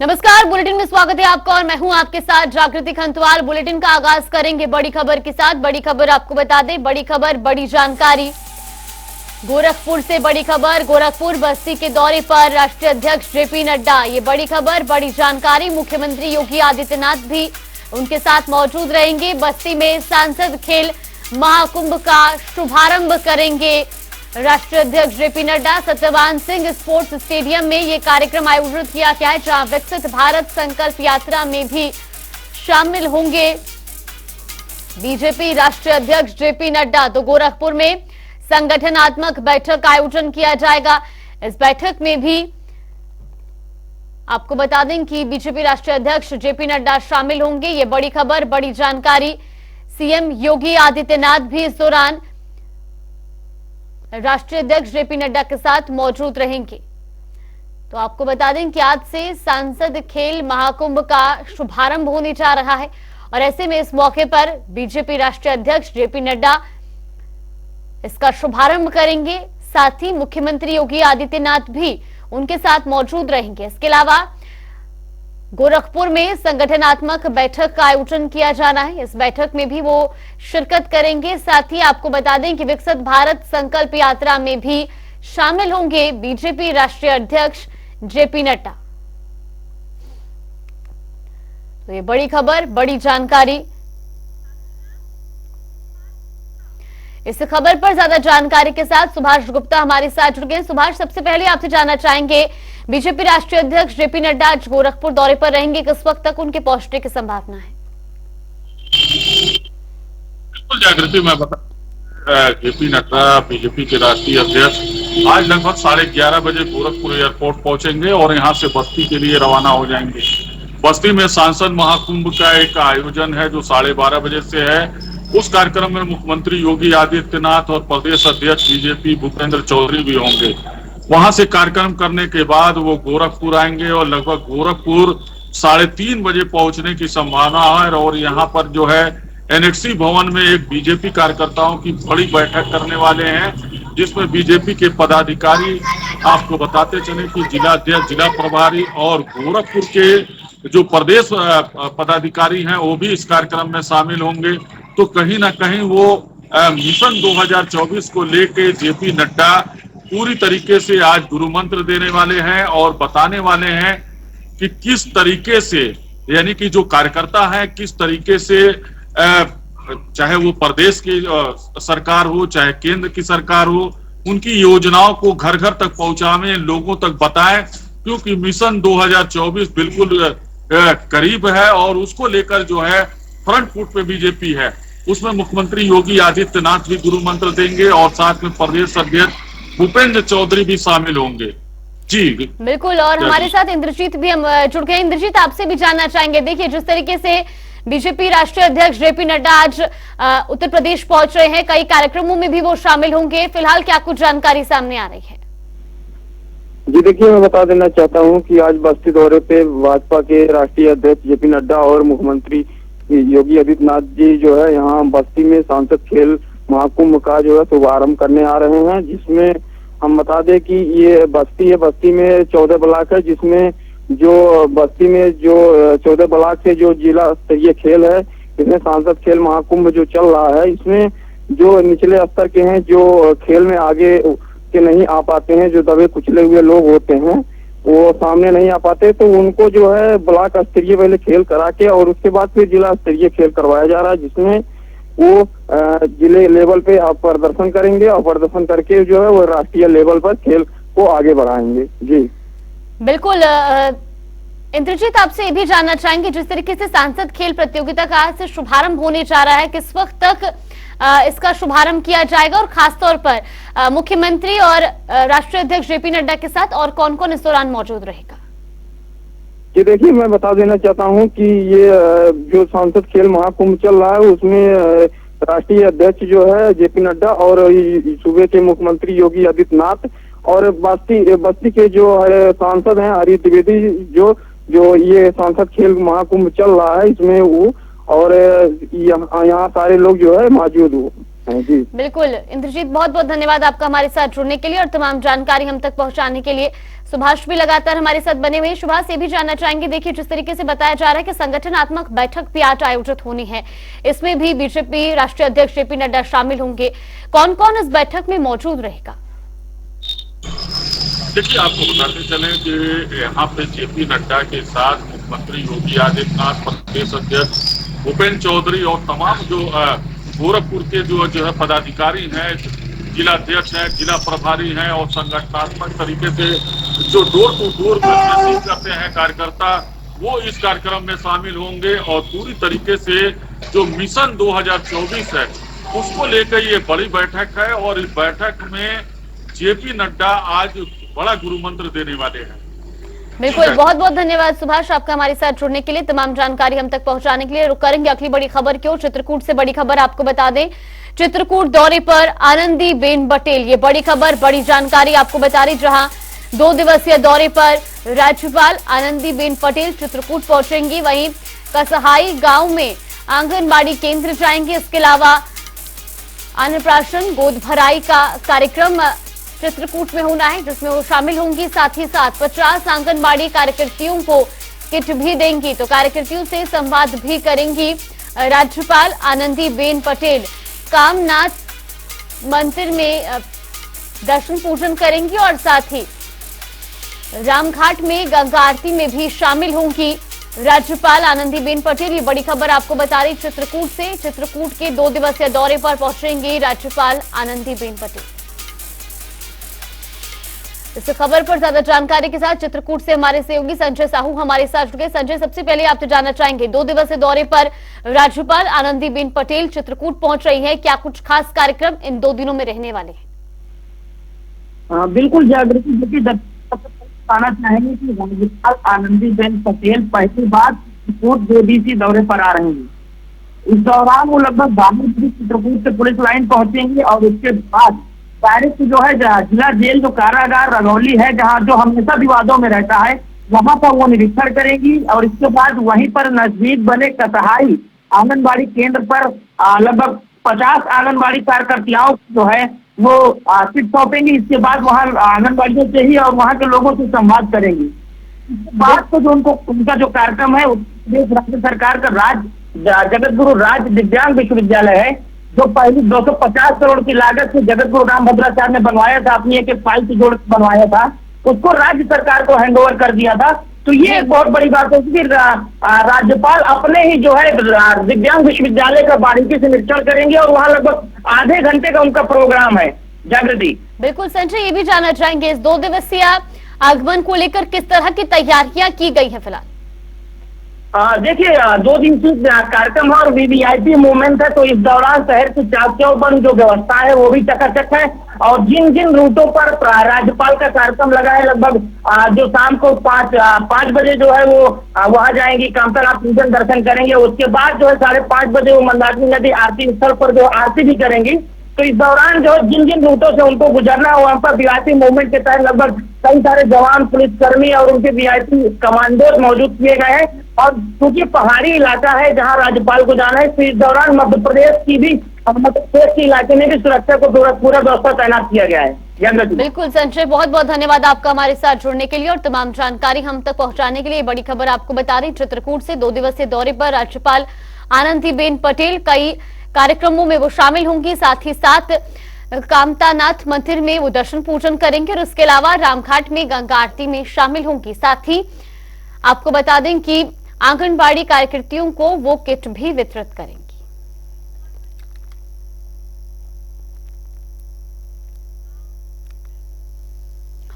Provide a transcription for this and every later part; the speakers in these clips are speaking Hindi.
नमस्कार, बुलेटिन में स्वागत है आपका और मैं हूं आपके साथ जागृति खंतवाल। बुलेटिन का आगाज करेंगे बड़ी खबर के साथ। बड़ी खबर आपको बता दें, बड़ी खबर बड़ी जानकारी। गोरखपुर से बड़ी खबर, गोरखपुर बस्ती के दौरे पर राष्ट्रीय अध्यक्ष जेपी नड्डा। ये बड़ी खबर बड़ी जानकारी। मुख्यमंत्री योगी आदित्यनाथ भी उनके साथ मौजूद रहेंगे। बस्ती में सांसद खेल महाकुंभ का शुभारंभ करेंगे राष्ट्रीय अध्यक्ष JP Nadda. Satyavan Singh sports stadium में ये कार्यक्रम आयोजित किया गया है, जहां विकसित भारत संकल्प यात्रा में भी शामिल होंगे बीजेपी राष्ट्रीय अध्यक्ष जेपी नड्डा। तो गोरखपुर में संगठनात्मक बैठक का आयोजन किया जाएगा। इस बैठक में भी आपको बता दें कि बीजेपी राष्ट्रीय अध्यक्ष जेपी नड्डा शामिल होंगे। ये बड़ी खबर बड़ी जानकारी। सीएम योगी आदित्यनाथ भी इस दौरान राष्ट्रीय अध्यक्ष जेपी नड्डा के साथ मौजूद रहेंगे। तो आपको बता दें कि आज से सांसद खेल महाकुंभ का शुभारंभ होने जा रहा है और ऐसे में इस मौके पर बीजेपी राष्ट्रीय अध्यक्ष जेपी नड्डा इसका शुभारंभ करेंगे। साथ ही मुख्यमंत्री योगी आदित्यनाथ भी उनके साथ मौजूद रहेंगे। इसके अलावा गोरखपुर में संगठनात्मक बैठक का आयोजन किया जाना है। इस बैठक में भी वो शिरकत करेंगे। साथ ही आपको बता दें कि विकसित भारत संकल्प यात्रा में भी शामिल होंगे बीजेपी राष्ट्रीय अध्यक्ष जेपी नड्डा। तो ये बड़ी खबर बड़ी जानकारी। इस खबर पर ज्यादा जानकारी के साथ सुभाष गुप्ता हमारे साथ जुड़ गए। सुभाष, सबसे पहले आपसे जानना चाहेंगे, बीजेपी राष्ट्रीय अध्यक्ष जेपी नड्डा आज गोरखपुर दौरे पर रहेंगे, किस वक्त तक उनके पहुंचने की संभावना है? बिल्कुल जागृति, मैं बता जेपी नड्डा बीजेपी के राष्ट्रीय अध्यक्ष आज लगभग 11:30 बजे गोरखपुर एयरपोर्ट पहुंचेंगे और यहां से बस्ती के लिए रवाना हो जाएंगे। बस्ती में सांसद महाकुंभ का एक आयोजन है जो 12:30 बजे से है। उस कार्यक्रम में मुख्यमंत्री योगी आदित्यनाथ और प्रदेश अध्यक्ष बीजेपी भूपेंद्र चौधरी भी होंगे। वहां से कार्यक्रम करने के बाद वो गोरखपुर आएंगे और लगभग गोरखपुर 3:30 बजे पहुंचने की संभावना है। और यहाँ पर जो है एनएक्सी भवन में एक बीजेपी कार्यकर्ताओं की बड़ी बैठक करने वाले हैं, जिसमें बीजेपी के पदाधिकारी, आपको बताते चले कि जिला अध्यक्ष, जिला प्रभारी और गोरखपुर के जो प्रदेश पदाधिकारी हैं वो भी इस कार्यक्रम में शामिल होंगे। तो कहीं ना कहीं वो मिशन 2024 को लेके जेपी नड्डा पूरी तरीके से आज गुरु मंत्र देने वाले हैं और बताने वाले हैं कि किस तरीके से, यानी कि जो कार्यकर्ता है किस तरीके से, चाहे वो प्रदेश की सरकार हो चाहे केंद्र की सरकार हो, उनकी योजनाओं को घर घर तक पहुंचाएं, लोगों तक बताएं, क्योंकि मिशन 2024 बिल्कुल करीब है और उसको लेकर जो है फ्रंट फुट पे बीजेपी है। उसमें मुख्यमंत्री योगी आदित्यनाथ भी गुरु मंत्र देंगे और साथ में प्रदेश अध्यक्ष भूपेंद्र चौधरी भी शामिल होंगे। जी बिल्कुल। और हमारे साथ इंद्रजीत भी हम जुड़ गए। इंद्रजीत, आपसे भी जानना चाहेंगे, देखिए जिस तरीके से बीजेपी राष्ट्रीय अध्यक्ष जेपी नड्डा आज उत्तर प्रदेश पहुंच रहे हैं, कई कार्यक्रमों में भी वो शामिल होंगे, फिलहाल क्या कुछ जानकारी सामने आ रही है? जी देखिए, मैं बता देना चाहता हूं कि आज बस्ती दौरे पे भाजपा के राष्ट्रीय अध्यक्ष जेपी नड्डा और मुख्यमंत्री योगी आदित्यनाथ जी जो है यहाँ बस्ती में सांसद खेल महाकुंभ का जो है शुभारंभ करने आ रहे हैं। जिसमें हम बता दें कि ये बस्ती है, बस्ती में 14 ब्लॉक है, जिसमें जो बस्ती में जो 14 ब्लॉक से जो जिला स्तरीय खेल है, इसमें सांसद खेल महाकुंभ जो चल रहा है, इसमें जो निचले स्तर के हैं, जो खेल में आगे के नहीं आ पाते हैं, जो दबे कुचले हुए लोग होते हैं, वो सामने नहीं आ पाते, तो उनको जो है ब्लॉक स्तरीय पहले खेल करा के और उसके बाद फिर जिला स्तरीय खेल करवाया जा रहा है, जिसमें वो जिले लेवल पे आप प्रदर्शन करेंगे और प्रदर्शन करके जो है वो राष्ट्रीय लेवल पर खेल को आगे बढ़ाएंगे। जी बिल्कुल। इंद्रजीत, आपसे ये भी जानना चाहेंगे, जिस तरीके से सांसद खेल प्रतियोगिता का आज से शुभारंभ होने जा रहा है, किस वक्त तक इसका शुभारंभ किया जाएगा और खासतौर पर मुख्यमंत्री और राष्ट्रीय अध्यक्ष जेपी नड्डा के साथ और कौन कौन इस दौरान मौजूद रहेगा? जी देखिए, मैं बता देना चाहता हूं कि ये जो सांसद खेल महाकुंभ चल रहा है उसमें राष्ट्रीय अध्यक्ष जो है जेपी नड्डा और सूबे के मुख्यमंत्री योगी आदित्यनाथ और बस्ती के जो सांसद हैं हरी द्विवेदी, जो ये सांसद खेल महाकुंभ चल रहा है इसमें वो और यहाँ सारे लोग जो है मौजूद हैं। जी बिल्कुल। इंद्रजीत, बहुत बहुत धन्यवाद आपका हमारे साथ जुड़ने के लिए और तमाम जानकारी हम तक पहुंचाने के लिए। सुभाष भी लगातार हमारे साथ बने हुए हैं। सुभाष, ये भी जानना चाहेंगे, देखिए जिस तरीके से बताया जा रहा है कि संगठनात्मक बैठक भी आज आयोजित होनी है, इसमें भी बीजेपी राष्ट्रीय अध्यक्ष जेपी नड्डा शामिल होंगे, कौन कौन इस बैठक में मौजूद रहेगा? देखिए, आपको बताते चले कि यहाँ पे जेपी नड्डा के साथ मुख्यमंत्री योगी आदित्यनाथ, प्रदेश अध्यक्ष भूपेंद्र चौधरी और तमाम जो गोरखपुर के जो है पदाधिकारी हैं, जिला अध्यक्ष हैं, जिला प्रभारी हैं और संगठनात्मक तरीके से जो डोर टू डोर करते हैं कार्यकर्ता, वो इस कार्यक्रम में शामिल होंगे और पूरी तरीके से जो मिशन 2024 है उसको लेकर ये बड़ी बैठक है। और इस बैठक में जेपी नड्डा आज बड़ा गुरु मंत्र देने वाले हैं। बिल्कुल, बहुत बहुत धन्यवाद सुभाष आपका हमारे साथ जुड़ने के लिए, तमाम जानकारी हम तक पहुंचाने के लिए। रुक करेंगे अगली बड़ी खबर की ओर। चित्रकूट से बड़ी खबर आपको बता दें, चित्रकूट दौरे पर आनंदीबेन पटेल, ये बड़ी खबर, बड़ी जानकारी आपको बता रही, जहां 2 दिवसीय दौरे पर राज्यपाल आनंदीबेन पटेल चित्रकूट पहुंचेंगी। वहीं कसहाई गांव में आंगनबाड़ी केंद्र जाएंगे। इसके अलावा अन्नप्राशन गोद भराई का कार्यक्रम चित्रकूट में होना है, जिसमें वो शामिल होंगी। साथ ही साथ 50 आंगनबाड़ी कार्यकर्तियों को किट भी देंगी, तो कार्यकर्तियों से संवाद भी करेंगी राज्यपाल आनंदीबेन पटेल। कामनाथ मंदिर में दर्शन पूजन करेंगी और साथ ही रामघाट में गंगा आरती में भी शामिल होंगी राज्यपाल आनंदीबेन पटेल। ये बड़ी खबर आपको बता रही चित्रकूट से। चित्रकूट के 2 दिवसीय दौरे पर पहुंचेंगे राज्यपाल आनंदीबेन पटेल। इस खबर पर ज्यादा जानकारी के साथ चित्रकूट से हमारे सहयोगी संजय साहू हमारे साथ जुड़ गए। संजय, सबसे पहले आपसे जानना चाहेंगे, 2 दिवसीय दौरे पर राज्यपाल आनंदीबेन पटेल चित्रकूट पहुंच रही है, क्या कुछ खास कार्यक्रम इन 2 दिनों में रहने वाले हैं? बिल्कुल जागृति, देखिए बताना चाहेंगे कि राज्यपाल आनंदीबेन पटेल पहली बार चित्रकूट 2 दिवसीय दौरे पर आ रही है। इस दौरान वो लगभग 12 बजे चित्रकूट से पुलिस लाइन पहुंचेंगे और उसके बाद डायरेक्ट जो है जिला जेल जो कारागार रगौली है, जहाँ जो हमेशा विवादों में रहता है, वहां पर वो निरीक्षण करेंगी और इसके बाद वहीं पर नजदीक बने कसहाई आंगनबाड़ी केंद्र पर लगभग 50 आंगनबाड़ी कार्यकर्तियाओं जो है वो किट सौंपेंगी। इसके बाद वहाँ आंगनबाड़ियों से ही और वहाँ के लोगों से संवाद करेंगी। इसके बाद तो जो उनका जो कार्यक्रम है, उत्तर प्रदेश राज्य सरकार का जगत गुरु राज्य दिव्यांग विश्वविद्यालय है, जो पहले 250 करोड़ की लागत से जगत गुरु रामभद्राचार्य ने बनवाया था, अपनी एक फाइल से जोड़ बनवाया था, उसको राज्य सरकार को हैंडओवर कर दिया था। तो ये एक बहुत बड़ी बात है कि राज्यपाल अपने ही जो है दिव्यांग विश्वविद्यालय का बारीकी से निरीक्षण करेंगे और वहाँ लगभग आधे घंटे का उनका प्रोग्राम है। जागृति, बिल्कुल संजय, ये भी जानना चाहेंगे इस 2 दिवसीय आगमन को लेकर किस तरह की तैयारियां की गई है फिलहाल? देखिए 2 दिवसीय कार्यक्रम है और वीवीआईपी मूवमेंट है, तो इस दौरान शहर की चाक चौबंद जो व्यवस्था है वो भी चकाचक है। और जिन जिन रूटों पर राज्यपाल का कार्यक्रम लगा है, लगभग जो शाम को 5 बजे जो है वो वहां जाएंगी, कामतानाथ पूजन दर्शन करेंगे। उसके बाद जो है 5:30 बजे वो मंदाकिनी नदी आरती स्थल पर जो आरती भी करेंगी। तो इस दौरान जो जिन जिन रूटों से उनको गुजरना है, वहां पर वीआईपी मूवमेंट के तहत लगभग कई सारे जवान, पुलिसकर्मी और उनके वीआईपी कमांडो मौजूद किए गए हैं। और क्योंकि पहाड़ी इलाका है जहां राज्यपाल को जाना है, तो इस दौरान मध्य प्रदेश के इलाके में भी सुरक्षा को पूरा व्यवस्था तैनात किया गया है। बिल्कुल संजय, बहुत बहुत धन्यवाद आपका हमारे साथ जुड़ने के लिए और तमाम जानकारी हम तक पहुंचाने के लिए। बड़ी खबर आपको बता रही चित्रकूट से 2 दिवसीय दौरे पर राज्यपाल आनंदीबेन पटेल, कई कार्यक्रमों में वो शामिल होंगी। साथ ही साथ कामतानाथ मंदिर में वो दर्शन पूजन करेंगे और उसके अलावा रामघाट में गंगा आरती में शामिल होंगी। साथ ही आपको बता दें कि आंगनबाड़ी कार्यकर्तियों को वो किट भी वितरित करेंगी।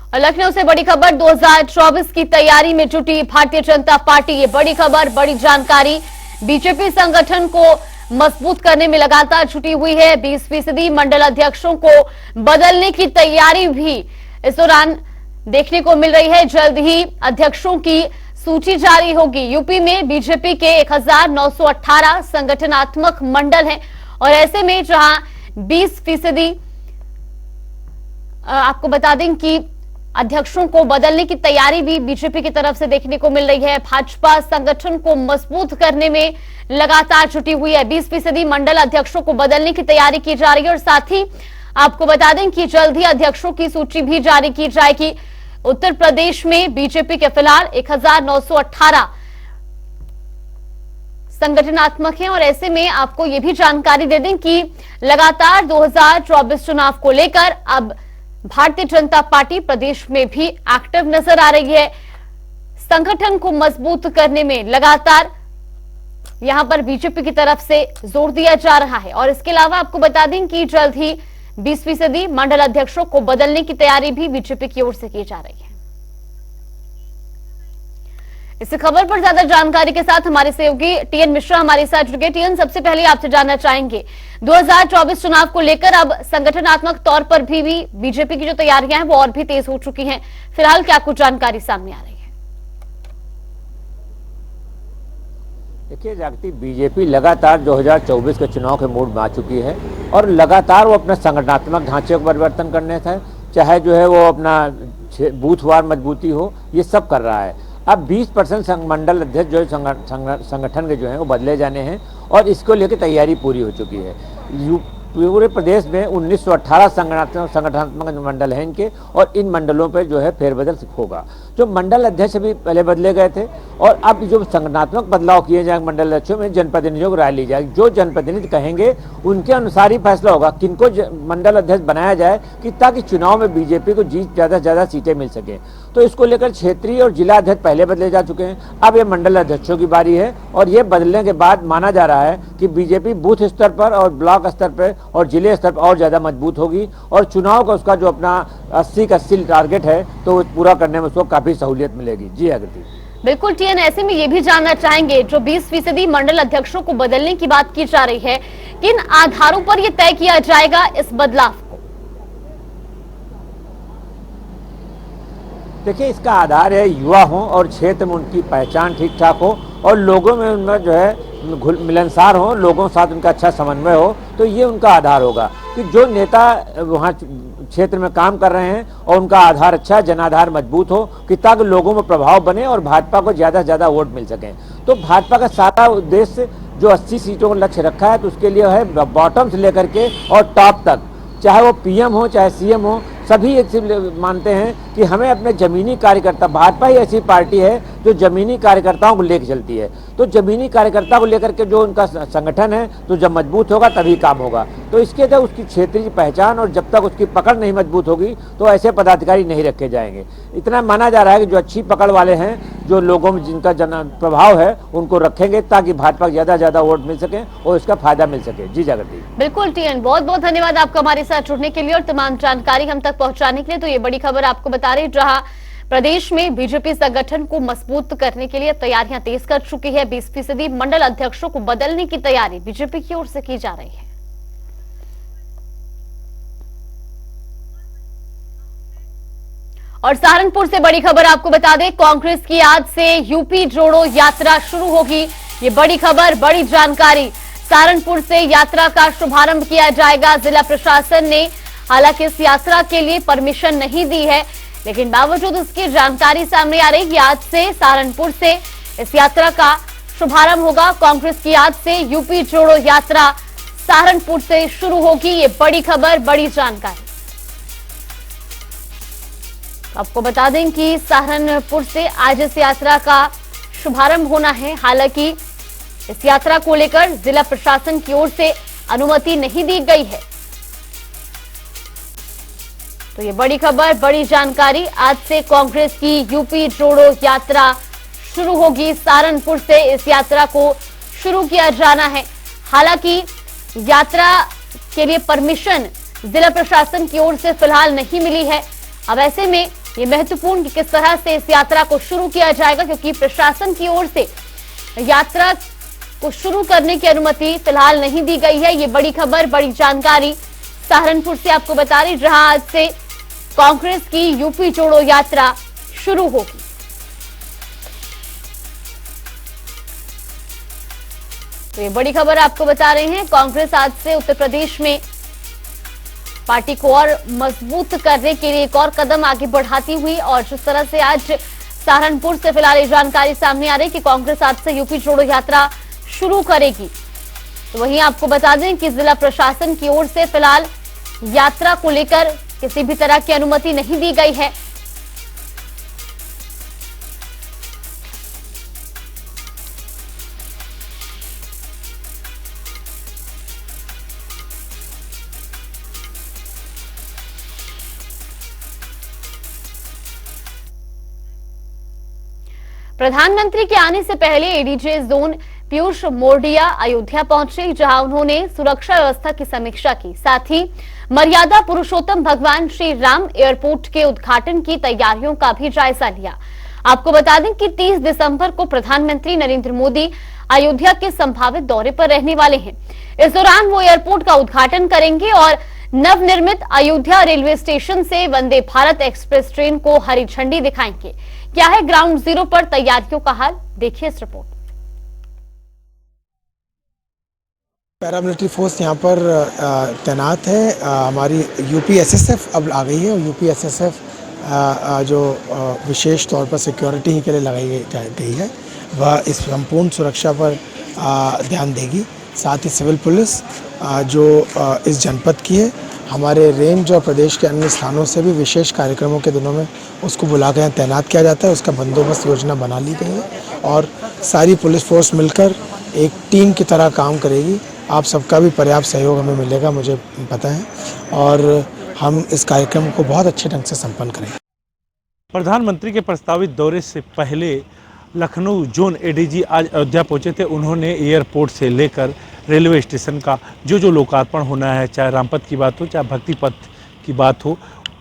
और लखनऊ से बड़ी खबर, 2024 की तैयारी में जुटी भारतीय जनता पार्टी, ये बड़ी खबर, बड़ी जानकारी। बीजेपी संगठन को मजबूत करने में लगातार जुटी हुई है। 20% मंडल अध्यक्षों को बदलने की तैयारी भी इस दौरान देखने को मिल रही है। जल्द ही अध्यक्षों की सूची जारी होगी। यूपी में बीजेपी के 1918 संगठनात्मक मंडल हैं और ऐसे में जहां 20% आपको बता दें कि अध्यक्षों को बदलने की तैयारी भी बीजेपी की तरफ से देखने को मिल रही है। भाजपा संगठन को मजबूत करने में लगातार जुटी हुई है। 20% मंडल अध्यक्षों को बदलने की तैयारी की जा रही है और साथ ही आपको बता दें कि जल्द ही अध्यक्षों की सूची भी जारी की जाएगी। उत्तर प्रदेश में बीजेपी के फिलहाल 1918 संगठनात्मक हैं और ऐसे में आपको यह भी जानकारी दे दें कि लगातार 2024 चुनाव को लेकर अब भारतीय जनता पार्टी प्रदेश में भी एक्टिव नजर आ रही है। संगठन को मजबूत करने में लगातार यहां पर बीजेपी की तरफ से जोर दिया जा रहा है और इसके अलावा आपको बता दें कि जल्द ही 20% मंडल अध्यक्षों को बदलने की तैयारी भी बीजेपी की ओर से की जा रही है। इस खबर पर ज्यादा जानकारी के साथ हमारे सहयोगी टीएन मिश्रा हमारे साथ जुड़ गए। टीएन, सबसे पहले आपसे जानना चाहेंगे 2024 चुनाव को लेकर अब संगठनात्मक तौर पर भी बीजेपी की जो तैयारियां हैं वो और भी तेज हो चुकी हैं। फिलहाल क्या कुछ जानकारी सामने आ रही है? देखिए जागृति, बीजेपी लगातार 2024 के चुनाव के मूड में आ चुकी है और लगातार वो अपने संगठनात्मक ढांचे को परिवर्तन करने था, चाहे जो है वो अपना बूथवार मजबूती हो, ये सब कर रहा है। अब 20% मंडल अध्यक्ष जो संगठन के जो हैं वो बदले जाने हैं और इसको लेकर तैयारी पूरी हो चुकी है। पूरे प्रदेश में 1918 संगठनात्मक मंडल हैं इनके और इन मंडलों पर जो है फेरबदल होगा। जो मंडल अध्यक्ष भी पहले बदले गए थे और अब जो संगठनात्मक बदलाव किए जाएंगे मंडल अध्यक्षों में जनप्रतिनिधियों को राय ली जाएगी। जो जनप्रतिनिधि कहेंगे उनके अनुसार ही फैसला होगा किनको मंडल अध्यक्ष बनाया जाए कि ताकि चुनाव में बीजेपी को ज़्यादा से ज़्यादा सीटें मिल सकें। तो इसको लेकर क्षेत्रीय और जिला अध्यक्ष पहले बदले जा चुके हैं, अब ये मंडल अध्यक्षों की बारी है और ये बदलने के बाद माना जा रहा है कि बीजेपी बूथ स्तर पर और ब्लॉक स्तर पर और जिले स्तर पर और ज़्यादा मजबूत होगी और चुनाव का उसका जो अपना 80 का 80 टारगेट है तो पूरा करने में उसको काफ़ी सहूलियत मिलेगी। जी आकृति। बिल्कुल टीएन, ऐसे में ये भी जानना चाहेंगे जो 20% मंडल अध्यक्षों को बदलने की बात की जा रही है, किन आधारों पर यह तय किया जाएगा इस बदलाव को? देखिए, इसका आधार है युवा हो और क्षेत्र में उनकी पहचान ठीक ठाक हो और लोगों में उनमें जो है मिलनसार हो, लोगों के साथ उनका अच्छा समन्वय हो, तो ये उनका आधार होगा कि जो नेता वहाँ क्षेत्र में काम कर रहे हैं और उनका आधार अच्छा, जनाधार मजबूत हो कि ताकि लोगों में प्रभाव बने और भाजपा को ज़्यादा से ज़्यादा वोट मिल सकें। तो भाजपा का सारा उद्देश्य जो 80 सीटों का लक्ष्य रखा है तो उसके लिए है बॉटम से लेकर के और टॉप तक, चाहे वो पीएम हो चाहे सीएम हो, सभी एक मानते हैं कि हमें अपने जमीनी कार्यकर्ता, भाजपा ही ऐसी पार्टी है जो जमीनी कार्यकर्ताओं को लेकर चलती है। तो जमीनी कार्यकर्ता को लेकर के जो उनका संगठन है तो जब मजबूत होगा तभी काम होगा। तो इसके तहत उसकी क्षेत्रीय पहचान और जब तक उसकी पकड़ नहीं मजबूत होगी तो ऐसे पदाधिकारी नहीं रखे जाएंगे। इतना माना जा रहा है कि जो अच्छी पकड़ वाले हैं, जो लोगों में जिनका प्रभाव है, उनको रखेंगे ताकि भाजपा को ज़्यादा से ज़्यादा वोट मिल सके और इसका फायदा मिल सके। जी जागृति। बिल्कुल टीएन, बहुत बहुत धन्यवाद आपका हमारे साथ जुड़ने के लिए और तमाम जानकारी हम तक पहुंचाने के लिए। तो ये बड़ी खबर आपको बता रही, जहां प्रदेश में बीजेपी संगठन को मजबूत करने के लिए तैयारियां तेज कर चुकी है। 20% मंडल अध्यक्षों को बदलने की तैयारी बीजेपी की ओर से की जा रही है। और सहारनपुर से बड़ी खबर आपको बता दें, कांग्रेस की आज से यूपी जोड़ो यात्रा शुरू होगी। ये बड़ी खबर, बड़ी जानकारी। सहारनपुर से यात्रा का शुभारंभ किया जाएगा। जिला प्रशासन ने हालांकि इस यात्रा के लिए परमिशन नहीं दी है, लेकिन बावजूद उसकी जानकारी सामने आ रही कि आज से सहारनपुर से इस यात्रा का शुभारंभ होगा। कांग्रेस की आज से यूपी जोड़ो यात्रा सहारनपुर से शुरू होगी। ये बड़ी खबर, बड़ी जानकारी। आपको बता दें कि सहारनपुर से आज इस यात्रा का शुभारंभ होना है। हालांकि इस यात्रा को लेकर जिला प्रशासन की ओर से अनुमति नहीं दी गई है। तो ये बड़ी खबर, बड़ी जानकारी। आज से कांग्रेस की यूपी जोड़ो यात्रा शुरू होगी। सहारनपुर से इस यात्रा को शुरू किया जाना है। हालांकि यात्रा के लिए परमिशन जिला प्रशासन की ओर से फिलहाल नहीं मिली है। अब ऐसे में ये महत्वपूर्ण कि किस तरह से इस यात्रा को शुरू किया जाएगा, क्योंकि प्रशासन की ओर से यात्रा को शुरू करने की अनुमति फिलहाल नहीं दी गई है। ये बड़ी खबर, बड़ी जानकारी सहारनपुर से आपको बता रही, जहां आज से कांग्रेस की यूपी जोड़ो यात्रा शुरू होगी। तो ये बड़ी खबर आपको बता रहे हैं, कांग्रेस आज से उत्तर प्रदेश में पार्टी को और मजबूत करने के लिए एक और कदम आगे बढ़ाती हुई। और जिस तरह से आज सहारनपुर से फिलहाल ये जानकारी सामने आ रही कि कांग्रेस आज से यूपी जोड़ो यात्रा शुरू करेगी, तो वहीं आपको बता दें कि जिला प्रशासन की ओर से फिलहाल यात्रा को लेकर किसी भी तरह की अनुमति नहीं दी गई है। प्रधानमंत्री के आने से पहले एडीजे जोन पीयूष मोरडिया अयोध्या पहुंचे, जहां उन्होंने सुरक्षा व्यवस्था की समीक्षा की। साथ ही मर्यादा पुरुषोत्तम भगवान श्री राम एयरपोर्ट के उद्घाटन की तैयारियों का भी जायजा लिया। आपको बता दें कि 30 दिसंबर को प्रधानमंत्री नरेंद्र मोदी अयोध्या के संभावित दौरे पर रहने वाले हैं। इस दौरान वो एयरपोर्ट का उद्घाटन करेंगे और नवनिर्मित अयोध्या रेलवे स्टेशन से वंदे भारत एक्सप्रेस ट्रेन को हरी झंडी दिखाएंगे। क्या है ग्राउंड जीरो पर तैयारियों का हाल, देखिए इस रिपोर्ट। पैरामिलिट्री फोर्स यहाँ पर तैनात है। हमारी यूपीएसएसएफ अब आ गई है और यूपीएसएसएफ जो विशेष तौर पर सिक्योरिटी के लिए लगाई गई है, वह इस संपूर्ण सुरक्षा पर ध्यान देगी। साथ ही सिविल पुलिस जो इस जनपद की है, हमारे रेंज और प्रदेश के अन्य स्थानों से भी विशेष कार्यक्रमों के दिनों में उसको बुला कर तैनात किया जाता है। उसका बंदोबस्त योजना बना ली गई है और सारी पुलिस फोर्स मिलकर एक टीम की तरह काम करेगी। आप सबका भी पर्याप्त सहयोग हमें मिलेगा, मुझे पता है, और हम इस कार्यक्रम को बहुत अच्छे ढंग से संपन्न करेंगे। प्रधानमंत्री के प्रस्तावित दौरे से पहले लखनऊ जोन एडीजी आज अयोध्या पहुंचे थे। उन्होंने एयरपोर्ट से लेकर रेलवे स्टेशन का जो लोकार्पण होना है, चाहे रामपथ की बात हो, चाहे भक्ति पथ की बात हो,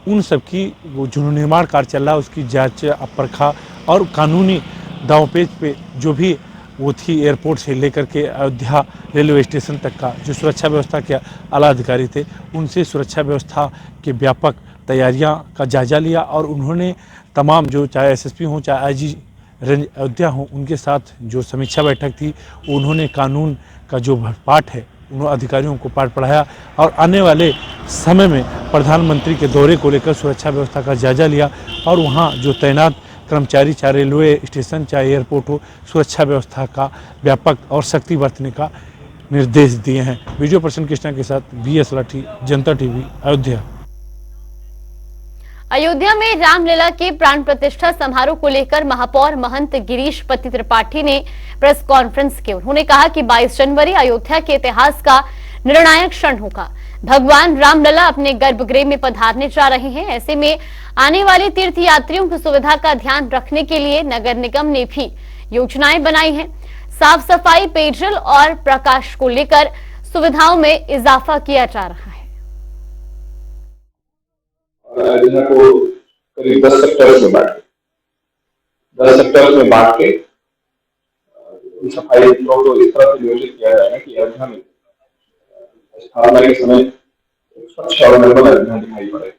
उन सब की वो जो निर्माण कार्य चल रहा है उसकी जांच परखा और कानूनी दांवपेच पे जो भी वो थी एयरपोर्ट से लेकर के अयोध्या रेलवे स्टेशन तक का जो सुरक्षा व्यवस्था के आला अधिकारी थे, उनसे सुरक्षा व्यवस्था के व्यापक तैयारियां का जायजा लिया और उन्होंने तमाम जो चाहे एसएसपी हों, चाहे आईजी रेंज अयोध्या हों, उनके साथ जो समीक्षा बैठक थी, उन्होंने कानून का जो पाठ है उन्होंने अधिकारियों को पाठ पढ़ाया और आने वाले समय में प्रधानमंत्री के दौरे को लेकर सुरक्षा व्यवस्था का जायजा लिया और वहाँ जो तैनात कर्मचारी, चाहे रेलवे स्टेशन चाहे एयरपोर्ट हो, सुरक्षा व्यवस्था का व्यापक और सख्ती बरतने का निर्देश दिए हैं। वीडियो पर्सन कृष्णा के साथ BS लाठी, जनता टीवी, अयोध्या। अयोध्या में रामलला के प्राण प्रतिष्ठा समारोह को लेकर महापौर महंत गिरीश पति त्रिपाठी ने प्रेस कॉन्फ्रेंस की। उन्होंने कहा कि 22 जनवरी अयोध्या के इतिहास का निर्णायक क्षण होगा। भगवान रामलला अपने गर्भगृह में पधारने जा रहे हैं। ऐसे में आने वाले तीर्थ यात्रियों की सुविधा का ध्यान रखने के लिए नगर निगम ने भी योजनाएं बनाई हैं। साफ सफाई, पेयजल और प्रकाश को लेकर सुविधाओं में इजाफा किया जा रहा है। अयोध्या को करीब 10 सेक्टर्स में बांट के सफाई को इस तरह से नियोजित किया जाएगा कि अयोध्या में स्थापना के समय स्वच्छ और निर्मल अयोध्या दिखाई पड़े।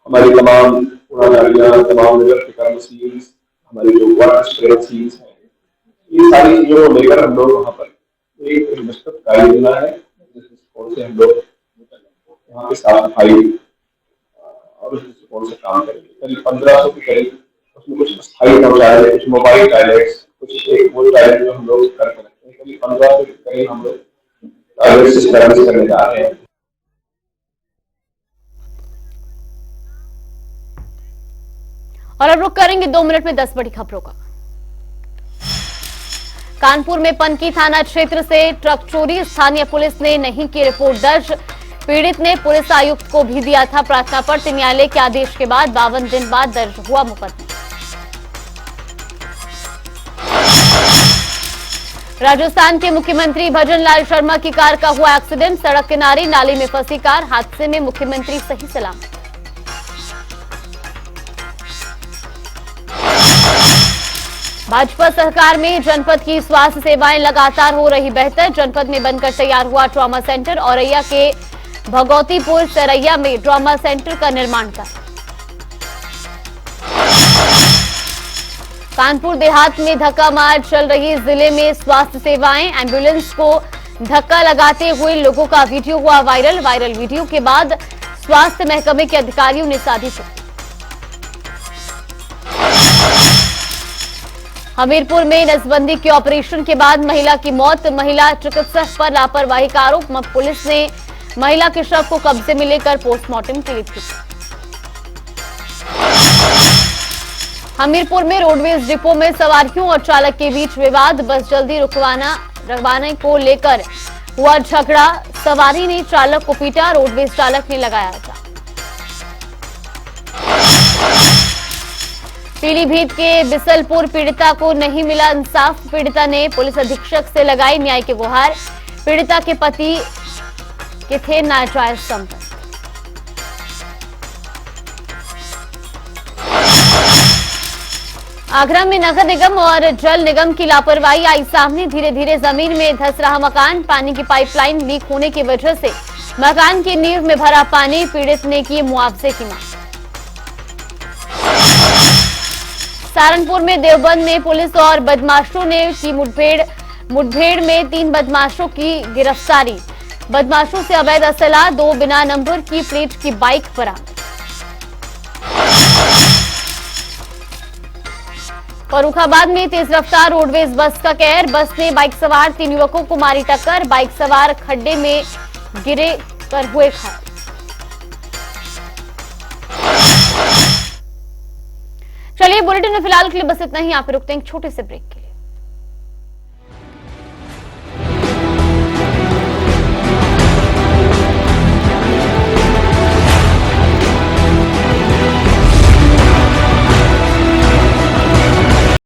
हमारी तमाम कूड़ा गाड़ियां, तमाम नगर निगम सील्स, हमारी जो वाटर स्प्रेड सील्स हैं, ये सारी चीजों को लेकर हम लोग वहाँ पर एक विस्तृत कार्य योजना है जिससे हम लोग यहाँ पे साफ सफाई और उस दृष्टिकोण से काम करेंगे। करीब 1500 के करीब उसमें कुछ स्थायी शौचालय, कुछ मोबाइल टॉयलेट्स, कुछ एक वो टॉयलेट जो हम लोग करके रखते हैं। करीब 1500 के करीब हम लोग टॉयलेट से सर्विस करने जा रहे हैं। और अब रुक करेंगे 2 मिनट में 10 बड़ी खबरों का। कानपुर में पनकी थाना क्षेत्र से ट्रक चोरी, स्थानीय पुलिस ने नहीं की रिपोर्ट दर्ज। पीड़ित ने पुलिस आयुक्त को भी दिया था प्रार्थना पत्र। न्यायालय के आदेश के बाद 52 दिन बाद दर्ज हुआ मुकदमा। राजस्थान के मुख्यमंत्री भजन लाल शर्मा की कार का हुआ एक्सीडेंट। सड़क किनारे नाले में फंसी कार, हादसे में मुख्यमंत्री सही सलामत। भाजपा सरकार में जनपद की स्वास्थ्य सेवाएं लगातार हो रही बेहतर। जनपद में बनकर तैयार हुआ ट्रॉमा सेंटर। औरैया के भगवतीपुर सरैया में ट्रॉमा सेंटर का निर्माण का। कानपुर देहात में धक्का मार चल रही जिले में स्वास्थ्य सेवाएं। एम्बुलेंस को धक्का लगाते हुए लोगों का वीडियो हुआ वायरल। वायरल वीडियो के बाद स्वास्थ्य महकमे के अधिकारियों ने साधी छुट्टी। हमीरपुर में नसबंदी के ऑपरेशन के बाद महिला की मौत। महिला चिकित्सक पर लापरवाही का आरोप। पुलिस ने महिला के शव को कब्जे में लेकर पोस्टमार्टम के लिए भेजा। हमीरपुर में रोडवेज डिपो में सवारियों और चालक के बीच विवाद। बस जल्दी रवाना को लेकर हुआ झगड़ा। सवारी ने चालक को पीटा, रोडवेज चालक ने लगाया था। पीलीभीत के बिसलपुर पीड़िता को नहीं मिला इंसाफ। पीड़िता ने पुलिस अधीक्षक से लगाई न्याय की गुहार। पीड़िता के पति के थे नाजायज संबंध। आगरा में नगर निगम और जल निगम की लापरवाही आई सामने। धीरे धीरे जमीन में धंस रहा मकान। पानी की पाइपलाइन लीक होने की वजह से मकान की नींव में भरा पानी। पीड़ित ने की मुआवजे की मांग। सहारनपुर में देवबंद में पुलिस और बदमाशों ने की मुठभेड़ में 3 बदमाशों की गिरफ्तारी। बदमाशों से अवैध असला, 2 बिना नंबर की प्लेट की बाइक बरामद। फर्रुखाबाद में तेज रफ्तार रोडवेज बस का कहर। बस ने बाइक सवार 3 युवकों को मारी टक्कर। बाइक सवार खड्डे में गिरे कर हुए घायल। चलिए बुलेटिन में फिलहाल के लिए बस इतना ही। यहाँ पे रुकते हैं एक छोटे से ब्रेक।